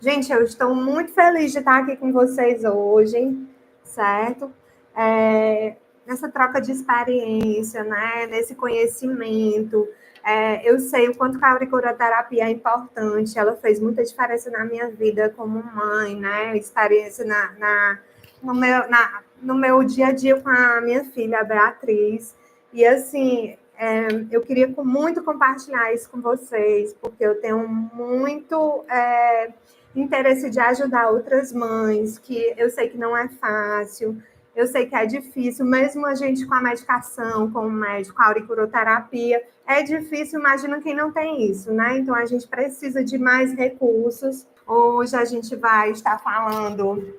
Gente, eu estou muito feliz de estar aqui com vocês hoje, certo? Nessa troca de experiência, né? Nesse conhecimento. Eu sei o quanto que a auriculoterapia é importante, ela fez muita diferença na minha vida como mãe, né? Experiência no meu dia a dia com a minha filha, a Beatriz. E assim, eu queria muito compartilhar isso com vocês, porque eu tenho muito interesse de ajudar outras mães, que eu sei que não é fácil, eu sei que é difícil, mesmo a gente com a medicação, com o médico, com a auriculoterapia, é difícil, imagina quem não tem isso, né? Então a gente precisa de mais recursos. Hoje a gente vai estar falando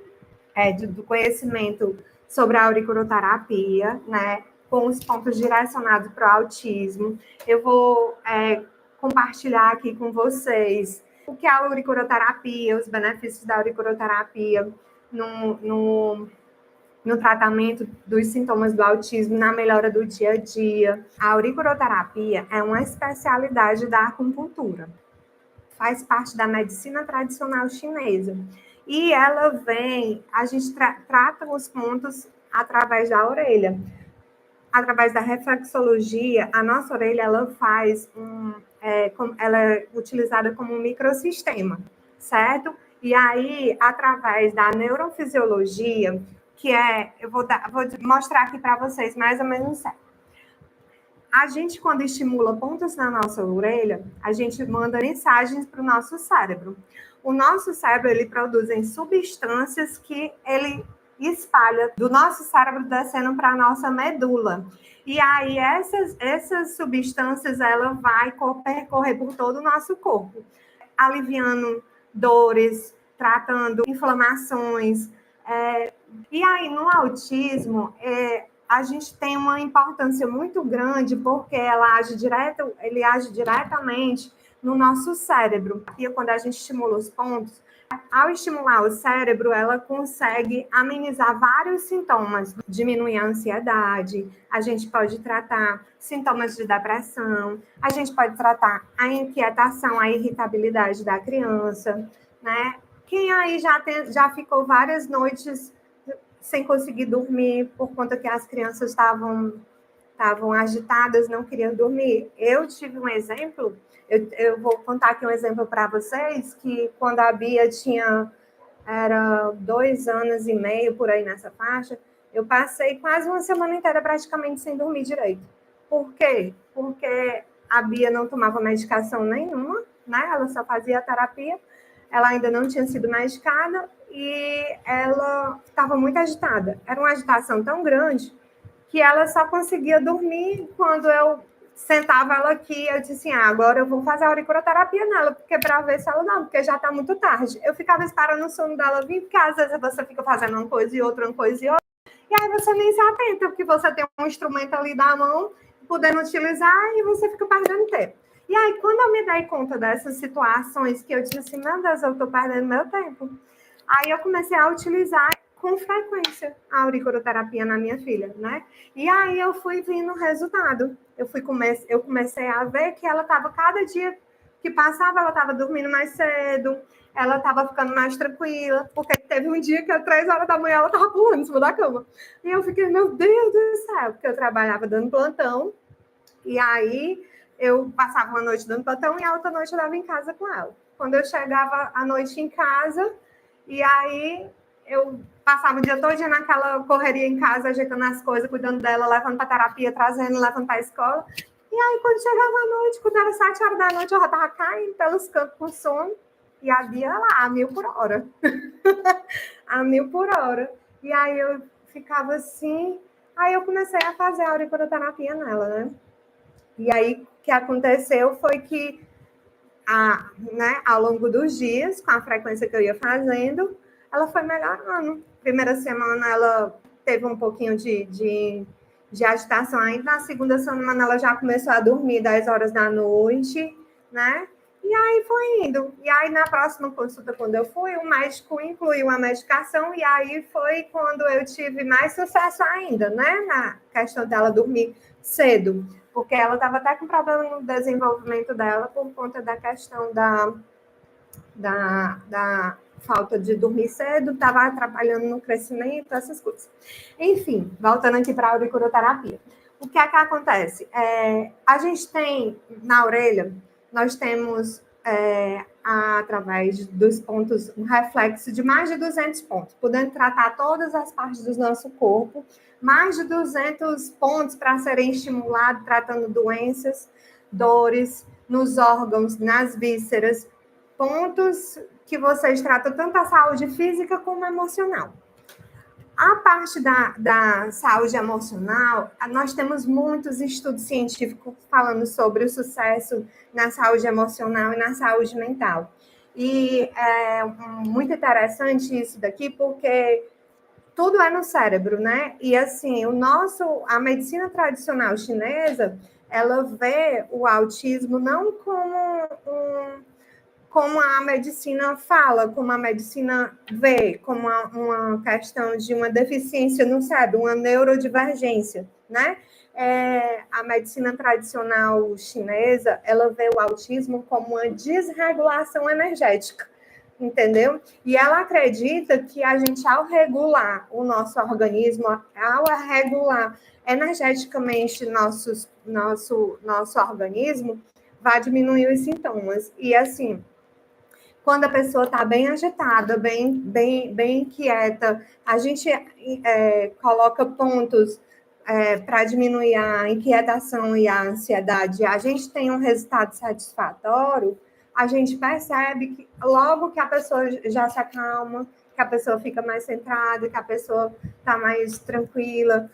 do conhecimento sobre a auriculoterapia, né? Com os pontos direcionados para o autismo. Eu vou compartilhar aqui com vocês o que é a auriculoterapia, os benefícios da auriculoterapia no tratamento dos sintomas do autismo, na melhora do dia a dia. A auriculoterapia é uma especialidade da acupuntura. Faz parte da medicina tradicional chinesa. E ela vem, a gente trata os pontos através da orelha. Através da reflexologia, a nossa orelha ela faz ela é utilizada como um microsistema, certo? E aí, através da neurofisiologia, eu vou mostrar aqui para vocês mais ou menos certo. A gente, quando estimula pontos na nossa orelha, a gente manda mensagens para o nosso cérebro. O nosso cérebro, ele produz substâncias que ele espalha do nosso cérebro descendo para a nossa medula. E aí, essas substâncias, ela vai percorrer por todo o nosso corpo, aliviando dores, tratando inflamações. E aí, no autismo, a gente tem uma importância muito grande porque ele age diretamente no nosso cérebro. E quando a gente estimula os pontos, ao estimular o cérebro, ela consegue amenizar vários sintomas, diminuir a ansiedade, a gente pode tratar sintomas de depressão, a gente pode tratar a inquietação, a irritabilidade da criança, né? Quem aí já ficou várias noites sem conseguir dormir por conta que as crianças estavam agitadas, não queriam dormir. Eu tive um exemplo, eu vou contar aqui um exemplo para vocês, que quando a Bia era 2 anos e meio, por aí nessa faixa, eu passei quase uma semana inteira praticamente sem dormir direito. Por quê? Porque a Bia não tomava medicação nenhuma, né? Ela só fazia terapia, ela ainda não tinha sido medicada e ela estava muito agitada. Era uma agitação tão grande que ela só conseguia dormir quando eu sentava ela aqui. Eu disse assim, agora eu vou fazer a auriculoterapia nela, porque para ver se ela não, porque já está muito tarde. Eu ficava esperando o sono dela vir, porque às vezes você fica fazendo uma coisa e outra, e aí você nem se atenta, porque você tem um instrumento ali na mão, podendo utilizar, e você fica perdendo tempo. E aí, quando eu me dei conta dessas situações, que eu disse assim, meu Deus, eu estou perdendo meu tempo, aí eu comecei a utilizar com frequência a auriculoterapia na minha filha, né? E aí eu fui vendo o resultado. Eu comecei a ver que ela estava, cada dia que passava, ela estava dormindo mais cedo, ela estava ficando mais tranquila, porque teve um dia que às 3 horas da manhã ela estava pulando em cima da cama. E eu fiquei, meu Deus do céu, porque eu trabalhava dando plantão, e aí eu passava uma noite dando plantão e a outra noite eu estava em casa com ela. Quando eu chegava à noite em casa, e aí eu passava o dia todo naquela correria em casa, ajeitando as coisas, cuidando dela, levando para terapia, trazendo, levando para a escola. E aí, quando chegava à noite, quando era 7 horas da noite, eu já estava caindo pelos cantos com sono. E a Bia lá, a 1000 por hora. A 1000 por hora. E aí eu ficava assim. Aí eu comecei a fazer a auriculoterapia nela, né? E aí, o que aconteceu foi que, ao longo dos dias, com a frequência que eu ia fazendo, ela foi melhorando. Primeira semana, ela teve um pouquinho de agitação ainda. Na segunda semana, ela já começou a dormir 10 horas da noite, né? E aí foi indo. E aí, na próxima consulta, quando eu fui, o médico incluiu a medicação, e aí foi quando eu tive mais sucesso ainda, né? Na questão dela dormir cedo, porque ela estava até com problema no desenvolvimento dela por conta da questão da falta de dormir cedo, estava atrapalhando no crescimento, essas coisas. Enfim, voltando aqui para a auriculoterapia. O que é que acontece? A gente tem, na orelha, nós temos, através dos pontos, um reflexo de mais de 200 pontos, podendo tratar todas as partes do nosso corpo, mais de 200 pontos para serem estimulados, tratando doenças, dores, nos órgãos, nas vísceras, pontos que vocês tratam tanto a saúde física como emocional. A parte da saúde emocional, nós temos muitos estudos científicos falando sobre o sucesso na saúde emocional e na saúde mental. E é muito interessante isso daqui, porque tudo é no cérebro, né? E assim, a medicina tradicional chinesa, ela vê o autismo não como a medicina fala, como a medicina vê, como uma questão de uma deficiência no cérebro, uma neurodivergência, né? A medicina tradicional chinesa, ela vê o autismo como uma desregulação energética, entendeu? E ela acredita que a gente, ao regular o nosso organismo, ao regular energeticamente nosso organismo, vai diminuir os sintomas. E assim, quando a pessoa está bem agitada, bem inquieta, a gente coloca pontos para diminuir a inquietação e a ansiedade, a gente tem um resultado satisfatório, a gente percebe que logo que a pessoa já se acalma, que a pessoa fica mais centrada, que a pessoa está mais tranquila.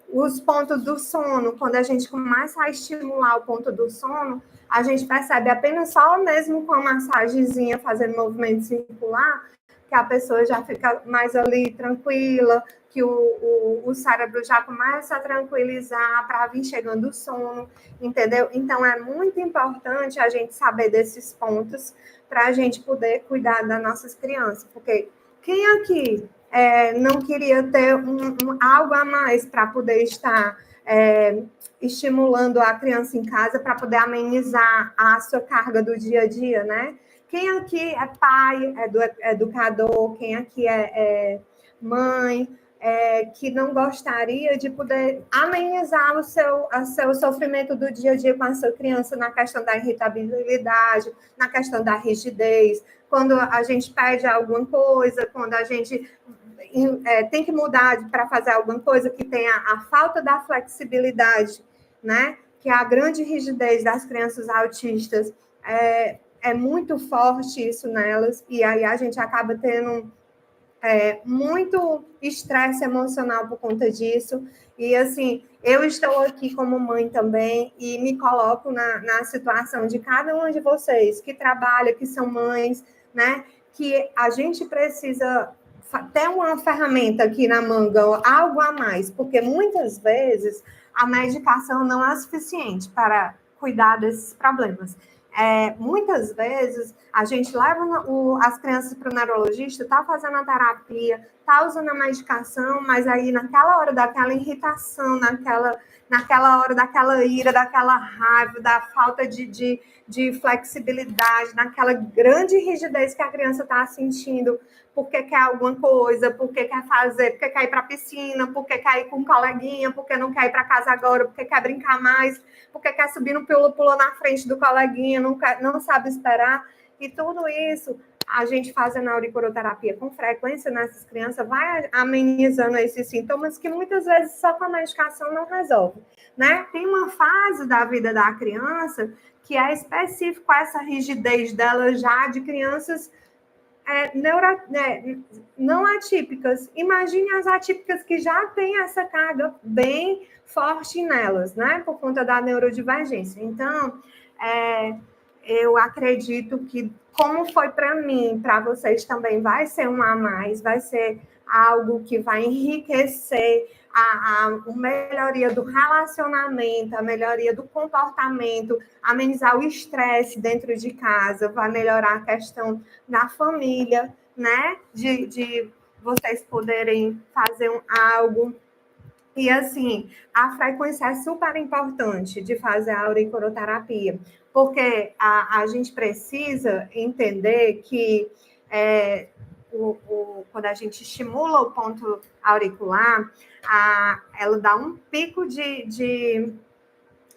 Os pontos do sono, quando a gente começa a estimular o ponto do sono, a gente percebe apenas só mesmo com a massagenzinha fazendo movimento circular, que a pessoa já fica mais ali tranquila, que o cérebro já começa a tranquilizar para vir chegando o sono, entendeu? Então, é muito importante a gente saber desses pontos para a gente poder cuidar das nossas crianças, porque quem aqui não queria ter algo a mais para poder estar estimulando a criança em casa para poder amenizar a sua carga do dia a dia, né? Quem aqui é pai, é educador, quem aqui é mãe, que não gostaria de poder amenizar o seu sofrimento do dia a dia com a sua criança na questão da irritabilidade, na questão da rigidez, quando a gente pede alguma coisa, quando a gente tem que mudar para fazer alguma coisa que tenha a falta da flexibilidade, né? Que é a grande rigidez das crianças autistas. É muito forte isso nelas, e aí a gente acaba tendo muito estresse emocional por conta disso. E, assim, eu estou aqui como mãe também e me coloco na situação de cada uma de vocês que trabalha, que são mães, né? Que a gente precisa ter uma ferramenta aqui na manga, algo a mais, porque muitas vezes a medicação não é suficiente para cuidar desses problemas. Muitas vezes a gente leva as crianças para o neurologista, está fazendo a terapia, está usando a medicação, mas aí naquela hora daquela irritação, naquela hora daquela ira, daquela raiva, da falta de flexibilidade, naquela grande rigidez que a criança está sentindo, porque quer alguma coisa, porque quer fazer, porque quer ir para a piscina, porque quer ir com um coleguinha, porque não quer ir para casa agora, porque quer brincar mais, porque quer subir no pula-pula na frente do coleguinha, não sabe esperar. E tudo isso, a gente fazendo a auriculoterapia com frequência nessas crianças, vai amenizando esses sintomas que muitas vezes só com a medicação não resolve, né? Tem uma fase da vida da criança que é específico a essa rigidez dela já de crianças não atípicas. Imagine as atípicas que já têm essa carga bem forte nelas, né? Por conta da neurodivergência. Então, eu acredito que, como foi para mim, para vocês também vai ser um a mais, vai ser algo que vai enriquecer a melhoria do relacionamento, a melhoria do comportamento, amenizar o estresse dentro de casa, vai melhorar a questão da família, né? De vocês poderem fazer algo. E, assim, a frequência é super importante de fazer a auriculoterapia, porque a gente precisa entender que quando a gente estimula o ponto auricular, ela dá um pico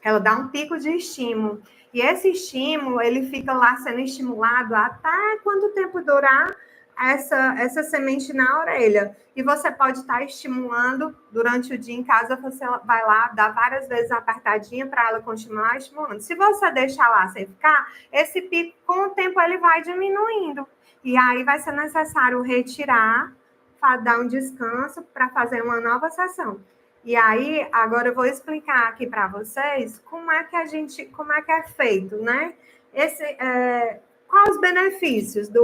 ela dá um pico de estímulo. E esse estímulo, ele fica lá sendo estimulado até quanto tempo durar essa semente na orelha. E você pode estar estimulando durante o dia em casa, você vai lá, dá várias vezes a apertadinha para ela continuar estimulando. Se você deixar lá sem ficar, esse pico, com o tempo, ele vai diminuindo. E aí vai ser necessário retirar, dar um descanso para fazer uma nova sessão. E aí, agora eu vou explicar aqui para vocês como é que é feito, né? Quais os benefícios da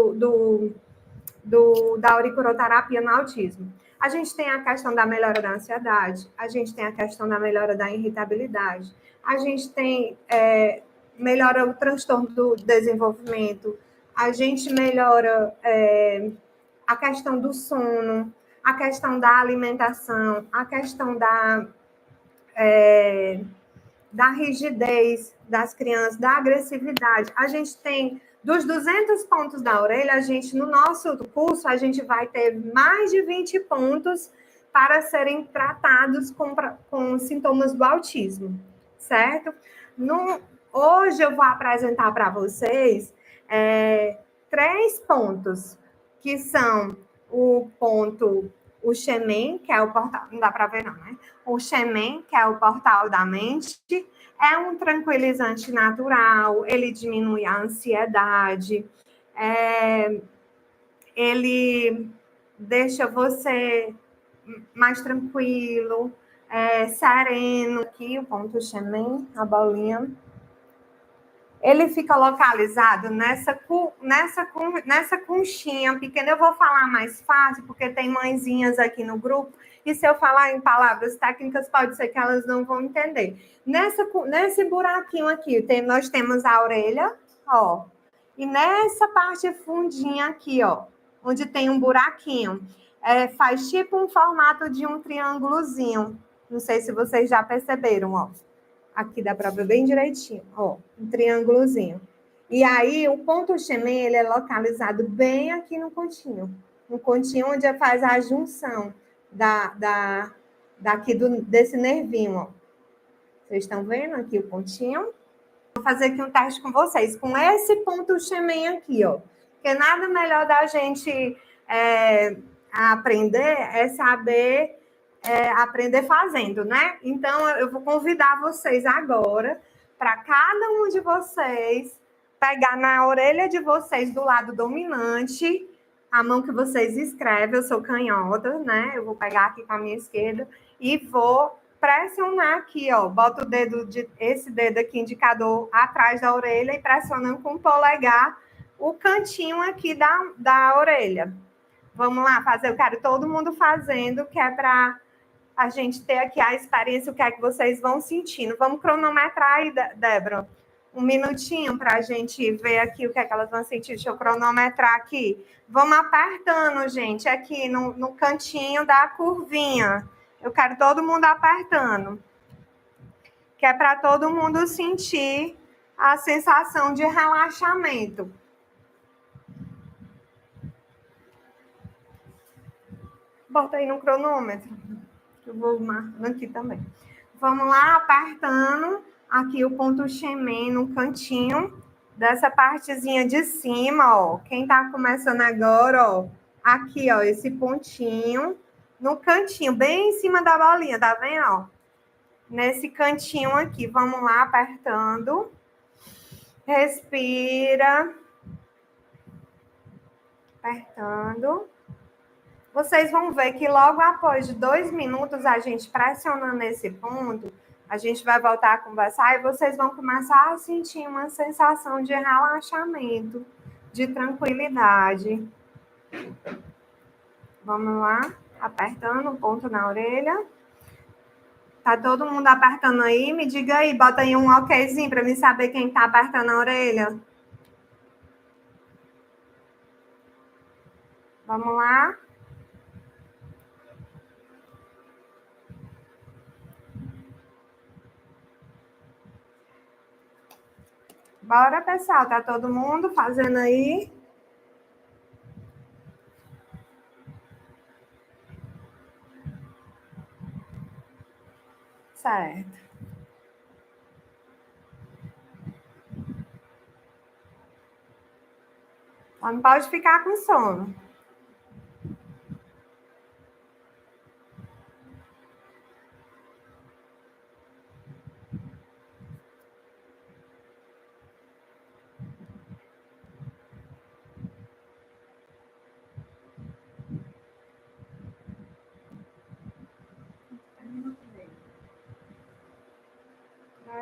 auriculoterapia no autismo? A gente tem a questão da melhora da ansiedade, a gente tem a questão da melhora da irritabilidade, a gente tem melhora o transtorno do desenvolvimento, a gente melhora a questão do sono, a questão da alimentação, a questão da rigidez das crianças, da agressividade. A gente tem, dos 200 pontos da orelha, no nosso curso, a gente vai ter mais de 20 pontos para serem tratados com sintomas do autismo, certo? Hoje eu vou apresentar para vocês 3 pontos, que são o ponto, o Xemen, que é o portal, não dá para ver não, né? O Xemen, que é o portal da mente, é um tranquilizante natural, ele diminui a ansiedade, ele deixa você mais tranquilo, sereno. Aqui o ponto Xemen, a bolinha. Ele fica localizado nessa conchinha pequena. Eu vou falar mais fácil, porque tem mãezinhas aqui no grupo, e se eu falar em palavras técnicas, pode ser que elas não vão entender. Nesse buraquinho aqui, nós temos a orelha, ó, e nessa parte fundinha aqui, ó, onde tem um buraquinho, faz tipo um formato de um triângulozinho. Não sei se vocês já perceberam, ó. Aqui dá para ver bem direitinho, ó, um triângulozinho. E aí, o ponto Xemen, ele é localizado bem aqui no continho onde faz a junção desse nervinho, ó. Vocês estão vendo aqui o pontinho? Vou fazer aqui um teste com vocês, com esse ponto Xemen aqui, ó. Porque nada melhor da gente aprender é saber aprender fazendo, né? Então, eu vou convidar vocês agora para cada um de vocês pegar na orelha de vocês do lado dominante, a mão que vocês escrevem, eu sou canhota, né? Eu vou pegar aqui com a minha esquerda e vou pressionar aqui, ó. Bota esse dedo aqui, indicador, atrás da orelha e pressionando com o polegar o cantinho aqui da orelha. Vamos lá fazer, eu quero todo mundo fazendo, que é para a gente ter aqui a experiência, o que é que vocês vão sentindo. Vamos cronometrar aí, Débora, um minutinho para a gente ver aqui o que é que elas vão sentir. Deixa eu cronometrar aqui. Vamos apertando, gente, aqui no cantinho da curvinha. Eu quero todo mundo apertando. Que é para todo mundo sentir a sensação de relaxamento. Bota aí no cronômetro. Eu vou marcando aqui também. Vamos lá, apertando aqui o ponto Xemen no cantinho dessa partezinha de cima, ó. Quem tá começando agora, ó, aqui, ó, esse pontinho no cantinho, bem em cima da bolinha, tá vendo, ó? Nesse cantinho aqui, vamos lá, apertando. Respira. Apertando. Vocês vão ver que logo após de 2 minutos, a gente pressionando esse ponto, a gente vai voltar a conversar e vocês vão começar a sentir uma sensação de relaxamento, de tranquilidade. Vamos lá, apertando o ponto na orelha. Tá todo mundo apertando aí? Me diga aí, bota aí um okzinho para mim saber quem tá apertando a orelha. Vamos lá. Bora, pessoal, tá todo mundo fazendo aí? Certo. Só não pode ficar com sono.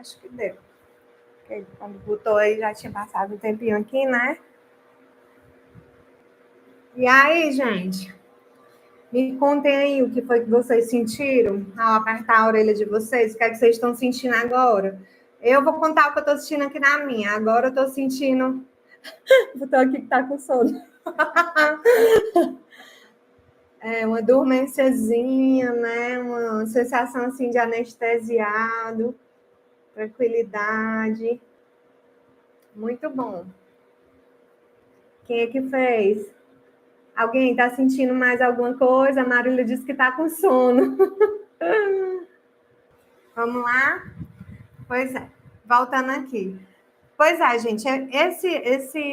Acho que deu. Porque quando botou aí já tinha passado um tempinho aqui, né? E aí, gente? Me contem aí o que foi que vocês sentiram ao apertar a orelha de vocês. O que é que vocês estão sentindo agora? Eu vou contar o que eu estou sentindo aqui na minha. Agora eu estou sentindo... Botou aqui que tá com sono. É uma dormênciazinha, né? Uma sensação assim de anestesiado, tranquilidade. Muito bom. Quem é que fez? Alguém está sentindo mais alguma coisa? A Marília disse que está com sono. Vamos lá? Pois é, voltando aqui. Pois é, gente,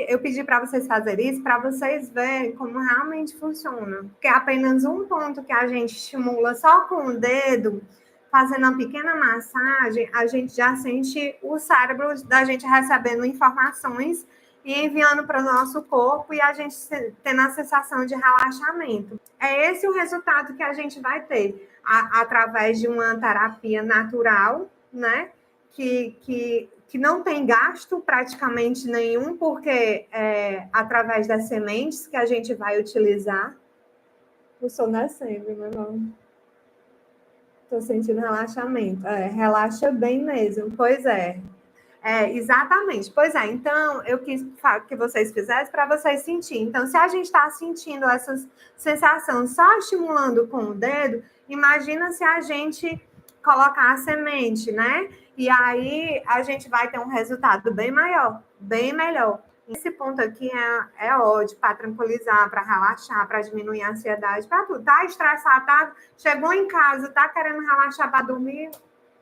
eu pedi para vocês fazerem isso para vocês verem como realmente funciona. Porque é apenas um ponto que a gente estimula só com o dedo, fazendo uma pequena massagem, a gente já sente o cérebro da gente recebendo informações e enviando para o nosso corpo e a gente tendo a sensação de relaxamento. É esse o resultado que a gente vai ter através de uma terapia natural, né? Que não tem gasto praticamente nenhum, porque é através das sementes que a gente vai utilizar. O som é sempre, meu irmão. Estou sentindo relaxamento. Relaxa bem mesmo. Pois é. Exatamente. Pois é, então eu quis que vocês fizessem para vocês sentirem. Então, se a gente está sentindo essa sensação só estimulando com o dedo, imagina se a gente colocar a semente, né? E aí a gente vai ter um resultado bem maior, bem melhor. Esse ponto aqui é ótimo para tranquilizar, para relaxar, para diminuir a ansiedade, para tudo. Tá estressado, tá? Chegou em casa, tá querendo relaxar para dormir?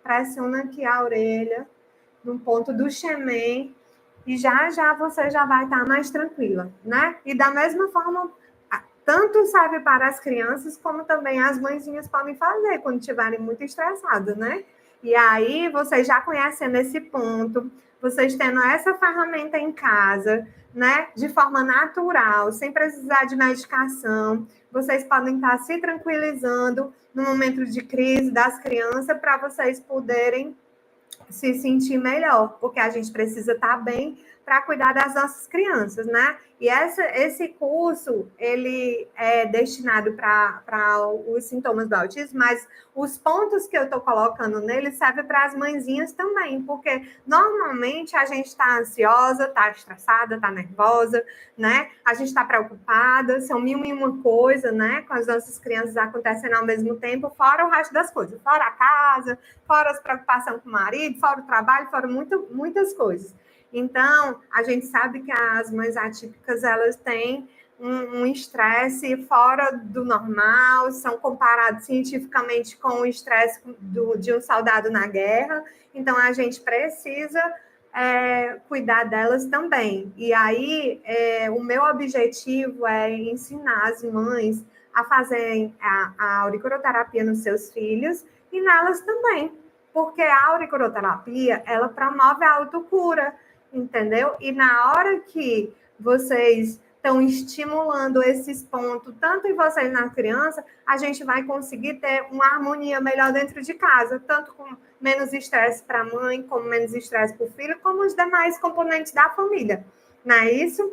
Pressiona aqui a orelha no ponto do Xemém, e já você já vai estar mais tranquila, né? E da mesma forma, tanto serve para as crianças, como também as mãezinhas podem fazer quando estiverem muito estressadas, né? E aí, vocês já conhecendo esse ponto, vocês tendo essa ferramenta em casa, né? De forma natural, sem precisar de medicação, vocês podem estar se tranquilizando no momento de crise das crianças para vocês poderem se sentir melhor, porque a gente precisa estar bem para cuidar das nossas crianças, né? E esse curso, ele é destinado para os sintomas do autismo, mas os pontos que eu estou colocando nele servem para as mãezinhas também, porque normalmente a gente está ansiosa, está estressada, está nervosa, né? A gente está preocupada, são mil e uma coisa, né? Com as nossas crianças acontecendo ao mesmo tempo, fora o resto das coisas, fora a casa, fora as preocupações com o marido, fora o trabalho, fora muitas coisas. Então, a gente sabe que as mães atípicas, elas têm um estresse fora do normal, são comparados cientificamente com o estresse de um soldado na guerra. Então, a gente precisa cuidar delas também. E aí, o meu objetivo é ensinar as mães a fazerem a auriculoterapia nos seus filhos e nelas também, porque a auriculoterapia, ela promove a autocura, entendeu? E na hora que vocês estão estimulando esses pontos, tanto em vocês na criança, a gente vai conseguir ter uma harmonia melhor dentro de casa, tanto com menos estresse para a mãe, como menos estresse para o filho, como os demais componentes da família. Não é isso?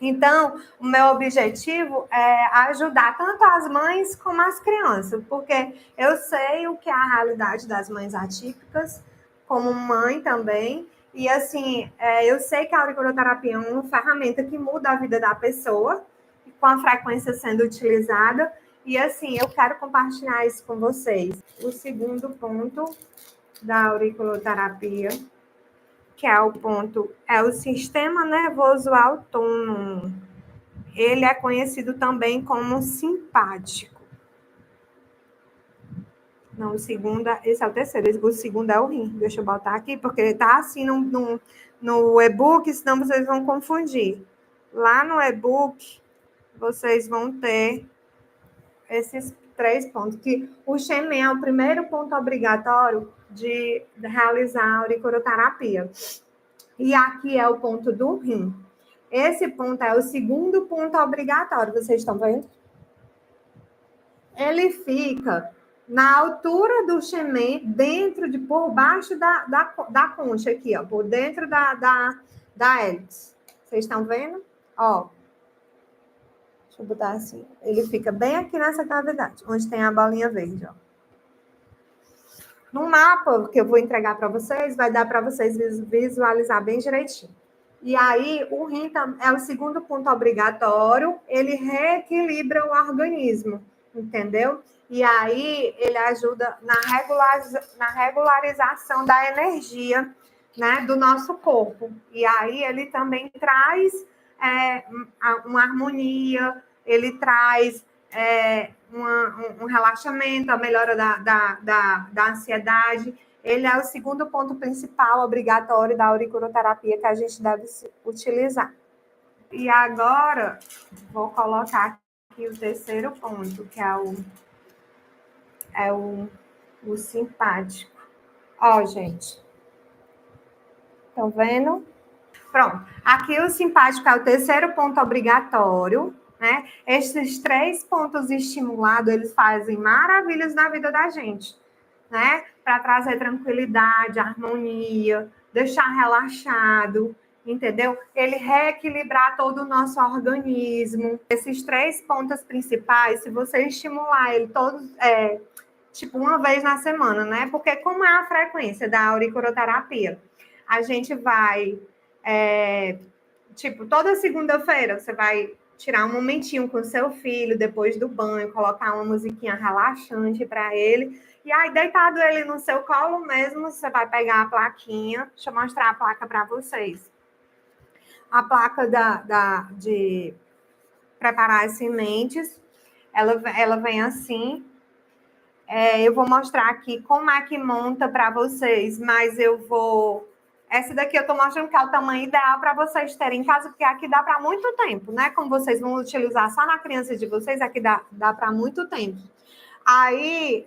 Então, o meu objetivo é ajudar tanto as mães como as crianças, porque eu sei o que é a realidade das mães atípicas, como mãe também, e assim, eu sei que a auriculoterapia é uma ferramenta que muda a vida da pessoa, com a frequência sendo utilizada, e assim, eu quero compartilhar isso com vocês. O segundo ponto da auriculoterapia, que é o ponto, é o sistema nervoso autônomo. Ele é conhecido também como simpático. Não, o segundo, esse é o terceiro, o segundo é o rim. Deixa eu botar aqui, porque tá assim no e-book, senão vocês vão confundir. Lá no e-book, vocês vão ter esses 3 pontos, que o Xemen é o primeiro ponto obrigatório de realizar a auriculoterapia. E aqui é o ponto do rim. Esse ponto é o segundo ponto obrigatório, vocês estão vendo? Ele fica na altura do Xemen, por baixo da concha aqui, ó, por dentro da hélice. Vocês estão vendo? Ó. Deixa eu botar assim. Ele fica bem aqui nessa cavidade, onde tem a bolinha verde, ó. No mapa que eu vou entregar para vocês, vai dar para vocês visualizar bem direitinho. E aí, o rim é o segundo ponto obrigatório, ele reequilibra o organismo, entendeu? E aí, ele ajuda na regularização da energia, né, do nosso corpo. E aí, ele também traz uma harmonia, ele traz um relaxamento, a melhora da ansiedade. Ele é o segundo ponto principal obrigatório da auriculoterapia que a gente deve utilizar. E agora, vou colocar aqui o terceiro ponto, que é o simpático. Ó, gente. Estão vendo? Pronto. Aqui o simpático é o terceiro ponto obrigatório, né? Esses 3 pontos estimulados, eles fazem maravilhas na vida da gente, né? Para trazer tranquilidade, harmonia, deixar relaxado, entendeu? Ele reequilibrar todo o nosso organismo. Esses 3 pontos principais, se você estimular ele todos, tipo, uma vez na semana, né? Porque como é a frequência da auriculoterapia? A gente vai, tipo, toda segunda-feira você vai tirar um momentinho com seu filho, depois do banho, colocar uma musiquinha relaxante para ele. E aí, deitado ele no seu colo mesmo, você vai pegar a plaquinha. Deixa eu mostrar a placa para vocês. A placa de preparar as sementes, ela vem assim. Eu vou mostrar aqui como é que monta para vocês, mas eu vou... Essa daqui eu estou mostrando que é o tamanho ideal para vocês terem em casa, porque aqui dá para muito tempo, né? Como vocês vão utilizar só na criança de vocês, aqui dá para muito tempo. Aí,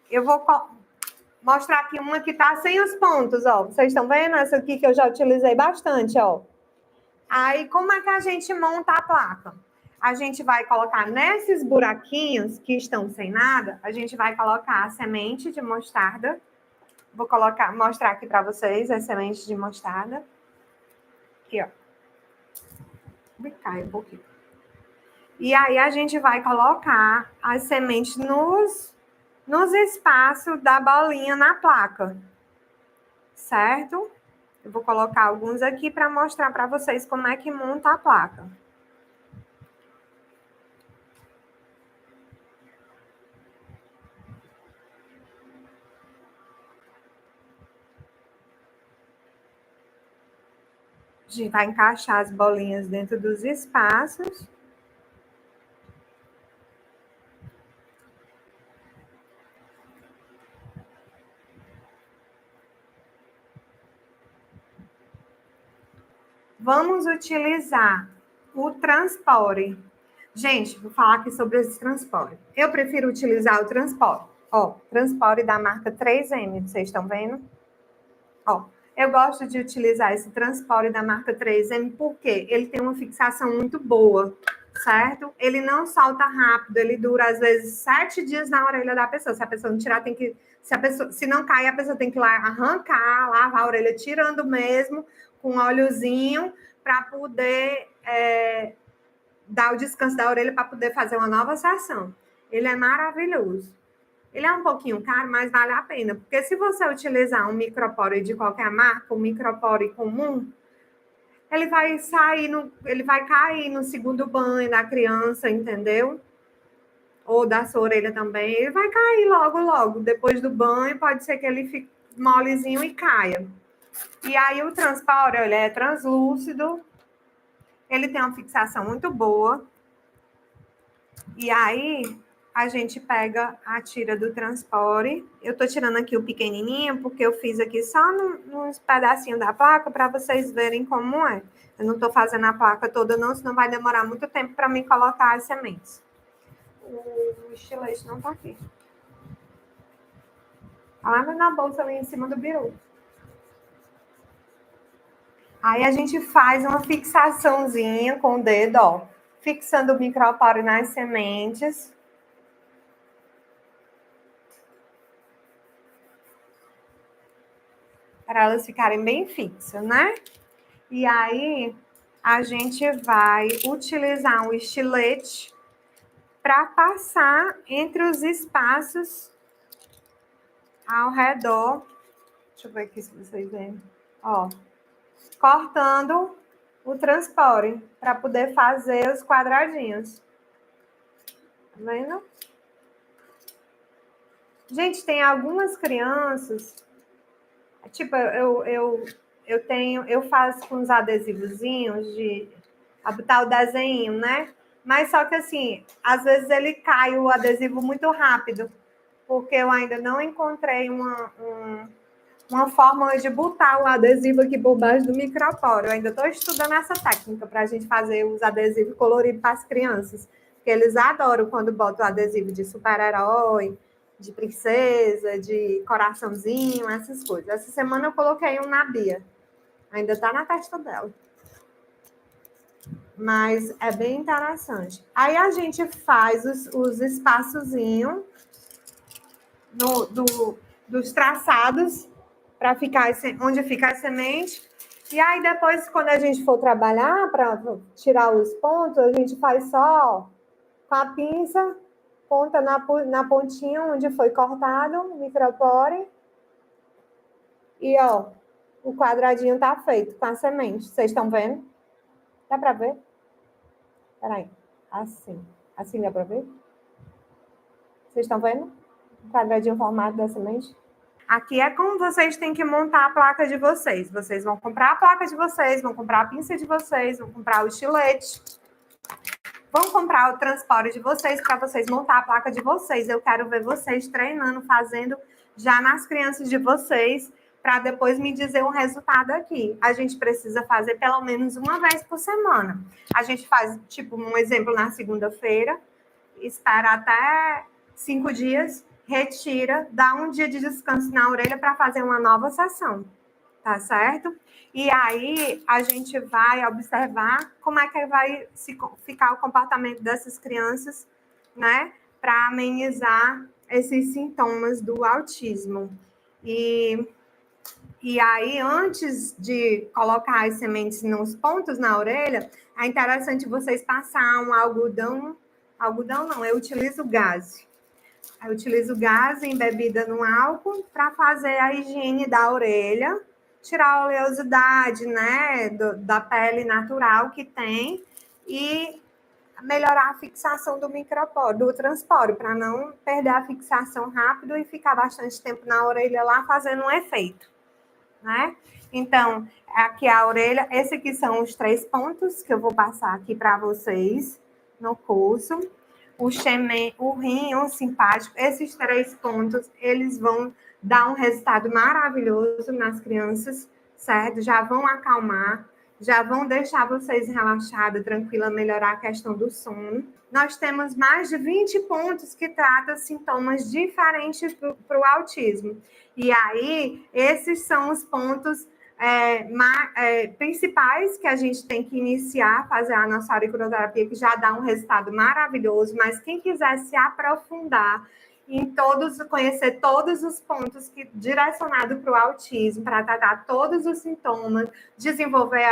eu vou mostrar aqui uma que está sem os pontos, ó. Vocês estão vendo? Essa aqui que eu já utilizei bastante, ó. Aí, como é que a gente monta a placa? A gente vai colocar nesses buraquinhos que estão sem nada, a gente vai colocar a semente de mostarda. Vou mostrar aqui para vocês a semente de mostarda. Aqui, ó. Cai um pouquinho. E aí a gente vai colocar as sementes nos espaços da bolinha na placa. Certo? Eu vou colocar alguns aqui para mostrar para vocês como é que monta a placa. A gente vai encaixar as bolinhas dentro dos espaços. Vamos utilizar o transpore. Gente, vou falar aqui sobre esse transpore. Eu prefiro utilizar o transpore. Ó, transpore da marca 3M, vocês estão vendo? Ó, eu gosto de utilizar esse transpore da marca 3M porque ele tem uma fixação muito boa, certo? Ele não solta rápido, ele dura às vezes 7 dias na orelha da pessoa. Se a pessoa não tirar, tem que... Se não cair, a pessoa tem que ir lá arrancar, lavar a orelha, tirando mesmo, com óleozinho, para poder dar o descanso da orelha, para poder fazer uma nova sessão. Ele é maravilhoso. Ele é um pouquinho caro, mas vale a pena. Porque se você utilizar um micropore de qualquer marca, um micropore comum, ele vai cair no segundo banho da criança, entendeu? Ou da sua orelha também. Ele vai cair logo. Depois do banho, pode ser que ele fique molezinho e caia. E aí o Transpore, ele é translúcido, ele tem uma fixação muito boa. E aí a gente pega a tira do Transpore. Eu tô tirando aqui o pequenininho, porque eu fiz aqui só nos pedacinhos da placa para vocês verem como é. Eu não tô fazendo a placa toda não, senão vai demorar muito tempo para mim colocar as sementes. O estilete não tá aqui. Tá lá na bolsa ali em cima do biru. Aí a gente faz uma fixaçãozinha com o dedo, ó. Fixando o micropore nas sementes. Para elas ficarem bem fixas, né? E aí a gente vai utilizar um estilete para passar entre os espaços ao redor. Deixa eu ver aqui se vocês veem. Ó, cortando o Transpore para poder fazer os quadradinhos. Tá vendo? Gente, tem algumas crianças, tipo, eu faço com os adesivozinhos de botar o desenho, né? Mas só que assim, às vezes ele cai o adesivo muito rápido, porque eu ainda não encontrei uma forma de botar o adesivo aqui por baixo do micropore. Eu ainda estou estudando essa técnica para a gente fazer os adesivos coloridos para as crianças, porque eles adoram quando botam o adesivo de super-herói, de princesa, de coraçãozinho, essas coisas. Essa semana eu coloquei um na Bia. Ainda está na testa dela. Mas é bem interessante. Aí a gente faz os espaçozinhos dos traçados para ficar onde fica a semente. E aí depois, quando a gente for trabalhar para tirar os pontos, a gente faz só com a pinça, ponta na pontinha onde foi cortado o micropore. E ó, o quadradinho tá feito com a semente. Vocês estão vendo? Dá para ver? Peraí. Assim. Assim dá para ver? Vocês estão vendo? O quadradinho formado da semente? Aqui é como vocês têm que montar a placa de vocês. Vocês vão comprar a placa de vocês, vão comprar a pinça de vocês, vão comprar o estilete, vão comprar o Transpore de vocês para vocês montar a placa de vocês. Eu quero ver vocês treinando, fazendo já nas crianças de vocês, para depois me dizer o resultado aqui. A gente precisa fazer pelo menos uma vez por semana. A gente faz, tipo, um exemplo na segunda-feira, espera até 5 dias, retira, dá um dia de descanso na orelha para fazer uma nova sessão, tá certo? E aí a gente vai observar como é que vai ficar o comportamento dessas crianças, né? Para amenizar esses sintomas do autismo. E aí, antes de colocar as sementes nos pontos na orelha, é interessante vocês passar um algodão não, eu utilizo gaze. Eu utilizo gaze embebida no álcool para fazer a higiene da orelha, tirar a oleosidade, né, da pele natural que tem e melhorar a fixação do micropore, do transpore, para não perder a fixação rápido e ficar bastante tempo na orelha lá fazendo um efeito, né? Então, aqui a orelha, esses aqui são os 3 pontos que eu vou passar aqui para vocês no curso. O rim, o simpático, esses 3 pontos, eles vão dar um resultado maravilhoso nas crianças, certo? Já vão acalmar, já vão deixar vocês relaxadas, tranquila, melhorar a questão do sono. Nós temos mais de 20 pontos que tratam sintomas diferentes para o autismo. E aí, esses são os pontos principais que a gente tem que iniciar, fazer a nossa auriculoterapia, que já dá um resultado maravilhoso, mas quem quiser se aprofundar em conhecer todos os pontos direcionados para o autismo, para tratar todos os sintomas, desenvolver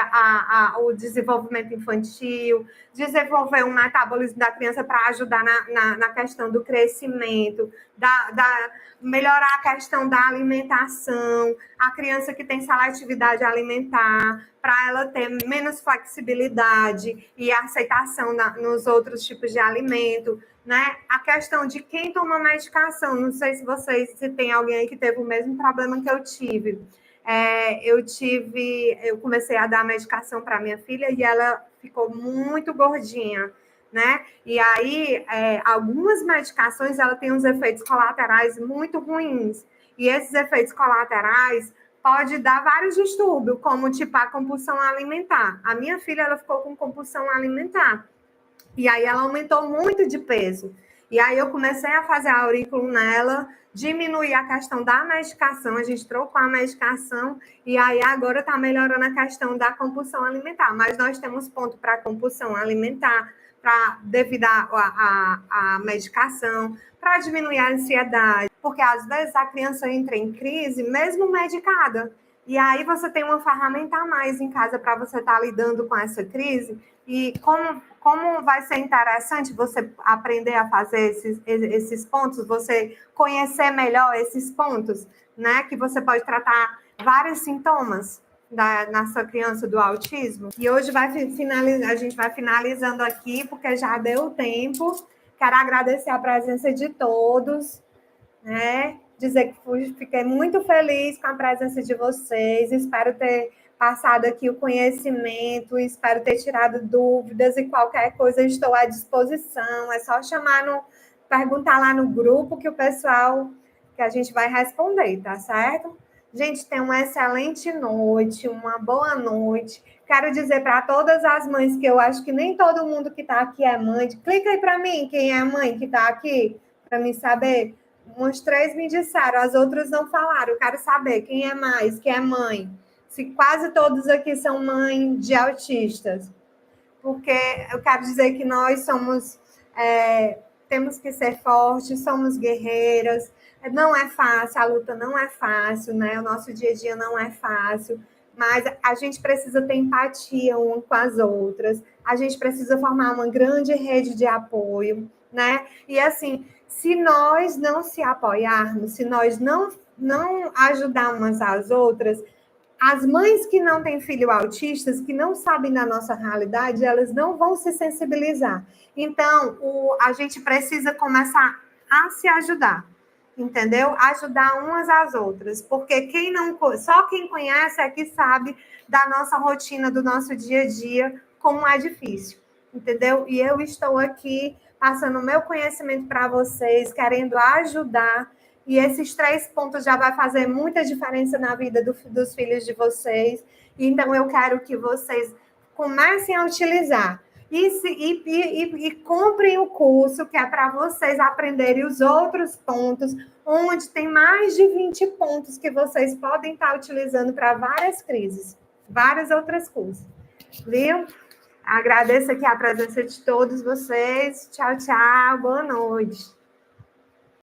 o desenvolvimento infantil, desenvolver um metabolismo da criança para ajudar na questão do crescimento, melhorar a questão da alimentação, a criança que tem seletividade alimentar, para ela ter menos flexibilidade e aceitação nos outros tipos de alimento, né? A questão de quem toma medicação, não sei se tem alguém aí que teve o mesmo problema que eu tive. eu comecei a dar medicação para minha filha e ela ficou muito gordinha, né? E aí, algumas medicações, ela tem uns efeitos colaterais muito ruins. E esses efeitos colaterais pode dar vários distúrbios, como tipo a compulsão alimentar. A minha filha, ela ficou com compulsão alimentar. E aí ela aumentou muito de peso. E aí eu comecei a fazer aurículo nela, diminuir a questão da medicação, a gente trocou a medicação, e aí agora está melhorando a questão da compulsão alimentar. Mas nós temos ponto para compulsão alimentar, devido à medicação, para diminuir a ansiedade, porque às vezes a criança entra em crise mesmo medicada. E aí você tem uma ferramenta a mais em casa para você estar lidando com essa crise. E como vai ser interessante você aprender a fazer esses pontos, você conhecer melhor esses pontos, né? Que você pode tratar vários sintomas na sua criança do autismo. E hoje a gente vai finalizando aqui, porque já deu tempo. Quero agradecer a presença de todos, né? Dizer que fiquei muito feliz com a presença de vocês. Espero ter passado aqui o conhecimento, espero ter tirado dúvidas e qualquer coisa estou à disposição. É só perguntar lá no grupo que a gente vai responder, tá certo? Gente, tenha uma excelente noite, uma boa noite. Quero dizer para todas as mães que eu acho que nem todo mundo que está aqui é mãe. Clica aí para mim, quem é mãe que está aqui, para me saber. Uns 3 me disseram, as outras não falaram. Eu quero saber quem é mais, quem é mãe. Se quase todos aqui são mães de autistas. Porque eu quero dizer que nós temos que ser fortes, somos guerreiras. Não é fácil, a luta não é fácil, né? O nosso dia a dia não é fácil. Mas a gente precisa ter empatia uma com as outras. A gente precisa formar uma grande rede de apoio, né? E assim, se nós não se apoiarmos, se nós não ajudarmos umas às outras, as mães que não têm filho autistas, que não sabem da nossa realidade, elas não vão se sensibilizar. Então, a gente precisa começar a se ajudar, entendeu? Ajudar umas às outras, porque só quem conhece é que sabe da nossa rotina, do nosso dia a dia, como é difícil, entendeu? E eu estou aqui passando o meu conhecimento para vocês, querendo ajudar. E esses 3 pontos já vai fazer muita diferença na vida dos filhos de vocês. Então, eu quero que vocês comecem a utilizar. E comprem o curso, que é para vocês aprenderem os outros pontos, onde tem mais de 20 pontos que vocês podem estar utilizando para várias crises, várias outras coisas. Viu? Agradeço aqui a presença de todos vocês. Tchau, tchau. Boa noite.